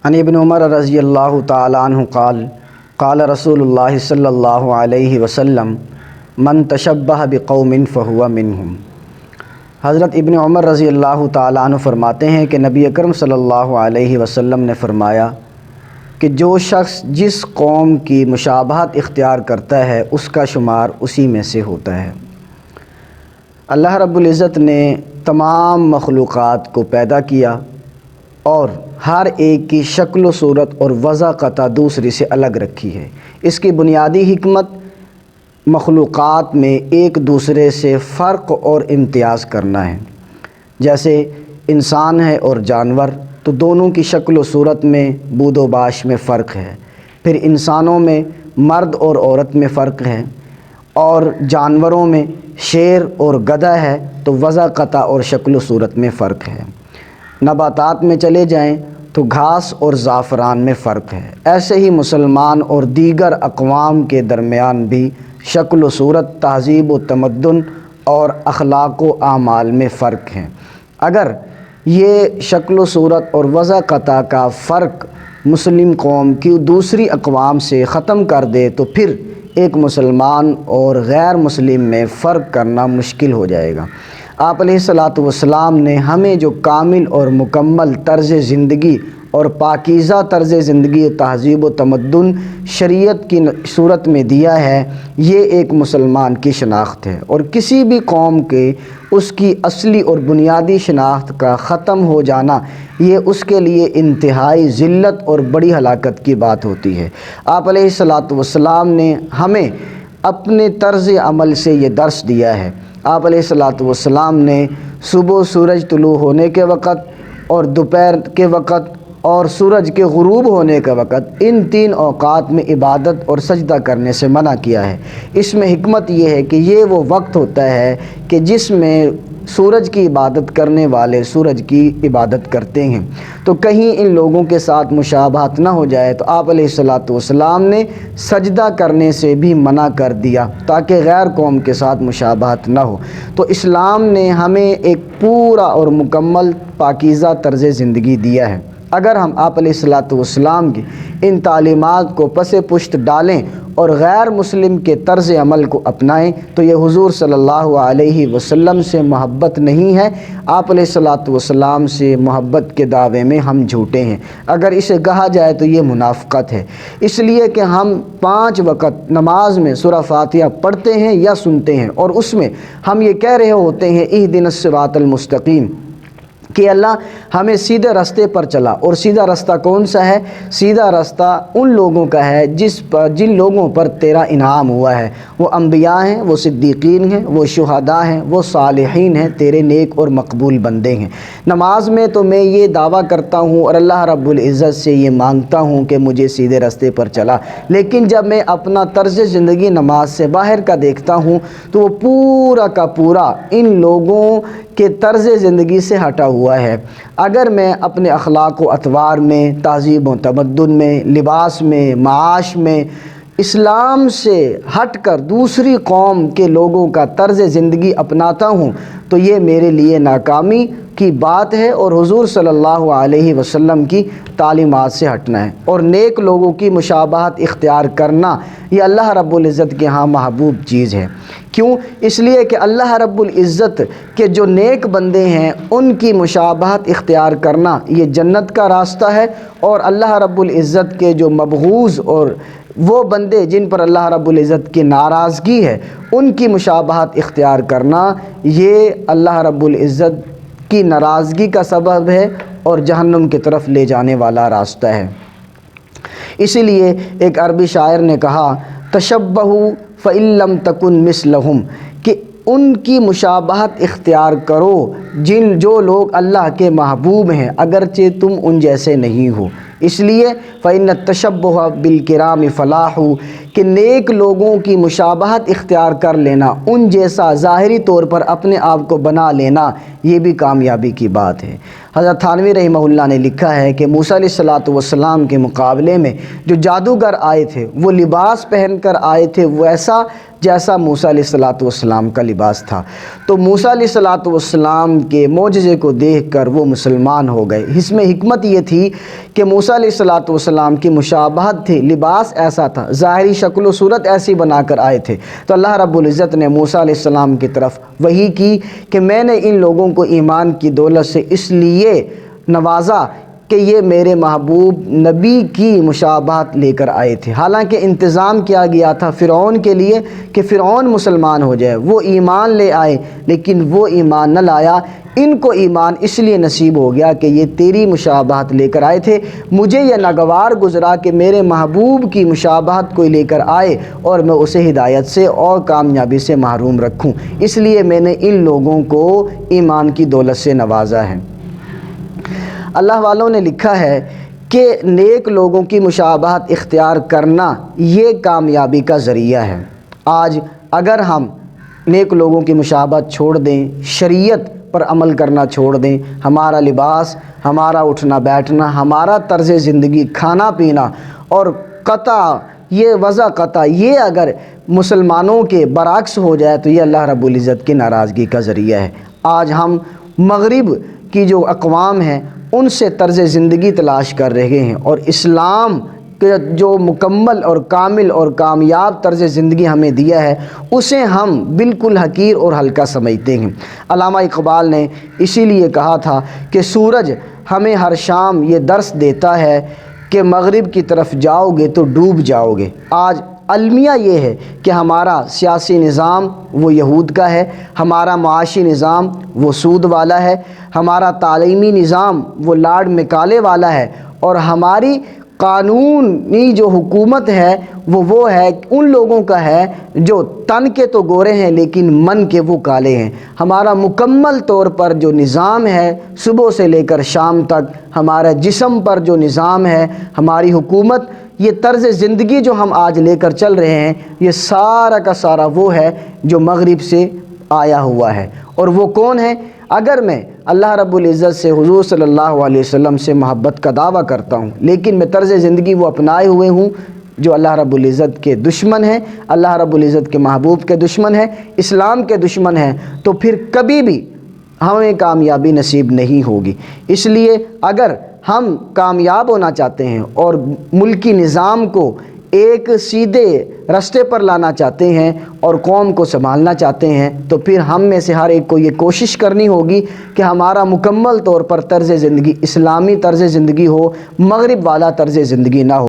عن ابن عمر رضی اللہ تعالی عنہ قال قال رسول اللہ صلی اللہ علیہ وسلم من تشبہ بقوم فہو منہم۔ حضرت ابن عمر رضی اللہ تعالی عنہ فرماتے ہیں کہ نبی اکرم صلی اللہ علیہ وسلم نے فرمایا کہ جو شخص جس قوم کی مشابہت اختیار کرتا ہے اس کا شمار اسی میں سے ہوتا ہے۔ اللہ رب العزت نے تمام مخلوقات کو پیدا کیا اور ہر ایک کی شکل و صورت اور وضع قطع دوسری سے الگ رکھی ہے۔ اس کی بنیادی حکمت مخلوقات میں ایک دوسرے سے فرق اور امتیاز کرنا ہے۔ جیسے انسان ہے اور جانور، تو دونوں کی شکل و صورت میں بود و باش میں فرق ہے۔ پھر انسانوں میں مرد اور عورت میں فرق ہے، اور جانوروں میں شیر اور گدھا ہے تو وضع قطع اور شکل و صورت میں فرق ہے۔ نباتات میں چلے جائیں تو گھاس اور زعفران میں فرق ہے۔ ایسے ہی مسلمان اور دیگر اقوام کے درمیان بھی شکل و صورت، تہذیب و تمدن اور اخلاق و اعمال میں فرق ہے۔ اگر یہ شکل و صورت اور وضع قطع کا فرق مسلم قوم کی دوسری اقوام سے ختم کر دے تو پھر ایک مسلمان اور غیر مسلم میں فرق کرنا مشکل ہو جائے گا۔ آپ علیہ الصلاۃ والسلام نے ہمیں جو کامل اور مکمل طرز زندگی اور پاکیزہ طرز زندگی، تہذیب و تمدن شریعت کی صورت میں دیا ہے، یہ ایک مسلمان کی شناخت ہے، اور کسی بھی قوم کے اس کی اصلی اور بنیادی شناخت کا ختم ہو جانا یہ اس کے لیے انتہائی ذلت اور بڑی ہلاکت کی بات ہوتی ہے۔ آپ علیہ الصلاۃ والسلام نے ہمیں اپنے طرز عمل سے یہ درس دیا ہے۔ آپ علیہ الصلاۃ والسلام نے صبح سورج طلوع ہونے کے وقت اور دوپہر کے وقت اور سورج کے غروب ہونے کا وقت، ان تین اوقات میں عبادت اور سجدہ کرنے سے منع کیا ہے۔ اس میں حکمت یہ ہے کہ یہ وہ وقت ہوتا ہے کہ جس میں سورج کی عبادت کرنے والے سورج کی عبادت کرتے ہیں، تو کہیں ان لوگوں کے ساتھ مشابہت نہ ہو جائے، تو آپ علیہ الصلاۃ والسلام نے سجدہ کرنے سے بھی منع کر دیا تاکہ غیر قوم کے ساتھ مشابہت نہ ہو۔ تو اسلام نے ہمیں ایک پورا اور مکمل پاکیزہ طرز زندگی دیا ہے۔ اگر ہم آپ علیہ الصلاۃ والسلام کی ان تعلیمات کو پس پشت ڈالیں اور غیر مسلم کے طرز عمل کو اپنائیں تو یہ حضور صلی اللہ علیہ وسلم سے محبت نہیں ہے، آپ علیہ الصلاۃ والسلام سے محبت کے دعوے میں ہم جھوٹے ہیں۔ اگر اسے کہا جائے تو یہ منافقت ہے، اس لیے کہ ہم 5 وقت نماز میں سورہ فاتحہ پڑھتے ہیں یا سنتے ہیں، اور اس میں ہم یہ کہہ رہے ہوتے ہیں اہدنا الصراط المستقیم، کہ اللہ ہمیں سیدھے راستے پر چلا۔ اور سیدھا راستہ کون سا ہے؟ سیدھا راستہ ان لوگوں کا ہے جن لوگوں پر تیرا انعام ہوا ہے، وہ انبیاء ہیں، وہ صدیقین ہیں، وہ شہداء ہیں، وہ صالحین ہیں، تیرے نیک اور مقبول بندے ہیں۔ نماز میں تو میں یہ دعویٰ کرتا ہوں اور اللہ رب العزت سے یہ مانگتا ہوں کہ مجھے سیدھے راستے پر چلا، لیکن جب میں اپنا طرز زندگی نماز سے باہر کا دیکھتا ہوں تو وہ پورا کا پورا ان لوگوں کے طرز زندگی سے ہٹا ہوا ہے۔ اگر میں اپنے اخلاق و اطوار میں، تہذیب و تمدن میں، لباس میں، معاش میں اسلام سے ہٹ کر دوسری قوم کے لوگوں کا طرز زندگی اپناتا ہوں تو یہ میرے لیے ناکامی کی بات ہے، اور حضور صلی اللہ علیہ وسلم کی تعلیمات سے ہٹنا ہے۔ اور نیک لوگوں کی مشابہت اختیار کرنا یہ اللہ رب العزت کے ہاں محبوب چیز ہے۔ کیوں؟ اس لیے کہ اللہ رب العزت کے جو نیک بندے ہیں ان کی مشابہت اختیار کرنا یہ جنت کا راستہ ہے، اور اللہ رب العزت کے جو مبغوض اور وہ بندے جن پر اللہ رب العزت کی ناراضگی ہے ان کی مشابہت اختیار کرنا یہ اللہ رب العزت کی ناراضگی کا سبب ہے اور جہنم کی طرف لے جانے والا راستہ ہے۔ اسی لیے ایک عربی شاعر نے کہا تشبہوا فإن لم تکن مثلہم، کہ ان کی مشابہت اختیار کرو جو لوگ اللہ کے محبوب ہیں اگرچہ تم ان جیسے نہیں ہو۔ اس لیے فإن التشبہ بالکرام فلاح، کہ نیک لوگوں کی مشابہت اختیار کر لینا، ان جیسا ظاہری طور پر اپنے آپ کو بنا لینا، یہ بھی کامیابی کی بات ہے۔ حضرت تھانوی رحمہ اللہ نے لکھا ہے کہ موسیٰ علیہ السلام کے مقابلے میں جو جادوگر آئے تھے وہ لباس پہن کر آئے تھے ویسا جیسا موسیٰ علیہ السلام کا لباس تھا، تو موسیٰ علیہ السلام کے معجزے کو دیکھ کر وہ مسلمان ہو گئے۔ اس میں حکمت یہ تھی کہ موسیٰ علیہ السلام کی مشابہت تھی، لباس ایسا تھا، ظاہری شکل و صورت ایسی بنا کر آئے تھے، تو اللہ رب العزت نے موسیٰ علیہ السلام کی طرف وحی کی کہ میں نے ان لوگوں کو ایمان کی دولت سے اس لیے نوازا کہ یہ میرے محبوب نبی کی مشابہت لے کر آئے تھے۔ حالانکہ انتظام کیا گیا تھا فرعون کے لیے کہ فرعون مسلمان ہو جائے، وہ ایمان لے آئے، لیکن وہ ایمان نہ لایا۔ ان کو ایمان اس لیے نصیب ہو گیا کہ یہ تیری مشابہت لے کر آئے تھے۔ مجھے یہ ناگوار گزرا کہ میرے محبوب کی مشابہت کوئی لے کر آئے اور میں اسے ہدایت سے اور کامیابی سے محروم رکھوں، اس لیے میں نے ان لوگوں کو ایمان کی دولت سے نوازا ہے۔ اللہ والوں نے لکھا ہے کہ نیک لوگوں کی مشابہت اختیار کرنا یہ کامیابی کا ذریعہ ہے۔ آج اگر ہم نیک لوگوں کی مشابہت چھوڑ دیں، شریعت پر عمل کرنا چھوڑ دیں، ہمارا لباس، ہمارا اٹھنا بیٹھنا، ہمارا طرز زندگی، کھانا پینا اور قطع یہ وضع قطع یہ اگر مسلمانوں کے برعکس ہو جائے تو یہ اللہ رب العزت کی ناراضگی کا ذریعہ ہے۔ آج ہم مغرب کی جو اقوام ہیں ان سے طرز زندگی تلاش کر رہے ہیں، اور اسلام کے جو مکمل اور کامل اور کامیاب طرز زندگی ہمیں دیا ہے اسے ہم بالکل حقیر اور ہلکا سمجھتے ہیں۔ علامہ اقبال نے اسی لیے کہا تھا کہ سورج ہمیں ہر شام یہ درس دیتا ہے کہ مغرب کی طرف جاؤ گے تو ڈوب جاؤ گے۔ آج المیہ یہ ہے کہ ہمارا سیاسی نظام وہ یہود کا ہے، ہمارا معاشی نظام وہ سود والا ہے، ہمارا تعلیمی نظام وہ لارڈ مکالے والا ہے، اور ہماری قانونی جو حکومت ہے وہ ہے ان لوگوں کا ہے جو تن کے تو گورے ہیں لیکن من کے وہ کالے ہیں۔ ہمارا مکمل طور پر جو نظام ہے صبح سے لے کر شام تک، ہمارا جسم پر جو نظام ہے، ہماری حکومت، یہ طرز زندگی جو ہم آج لے کر چل رہے ہیں یہ سارا کا سارا وہ ہے جو مغرب سے آیا ہوا ہے۔ اور وہ کون ہے؟ اگر میں اللہ رب العزت سے، حضور صلی اللہ علیہ وسلم سے محبت کا دعویٰ کرتا ہوں لیکن میں طرز زندگی وہ اپنائے ہوئے ہوں جو اللہ رب العزت کے دشمن ہیں، اللہ رب العزت کے محبوب کے دشمن ہیں، اسلام کے دشمن ہیں، تو پھر کبھی بھی ہمیں کامیابی نصیب نہیں ہوگی۔ اس لیے اگر ہم کامیاب ہونا چاہتے ہیں اور ملکی نظام کو ایک سیدھے راستے پر لانا چاہتے ہیں اور قوم کو سنبھالنا چاہتے ہیں تو پھر ہم میں سے ہر ایک کو یہ کوشش کرنی ہوگی کہ ہمارا مکمل طور پر طرز زندگی اسلامی طرز زندگی ہو، مغرب والا طرز زندگی نہ ہو۔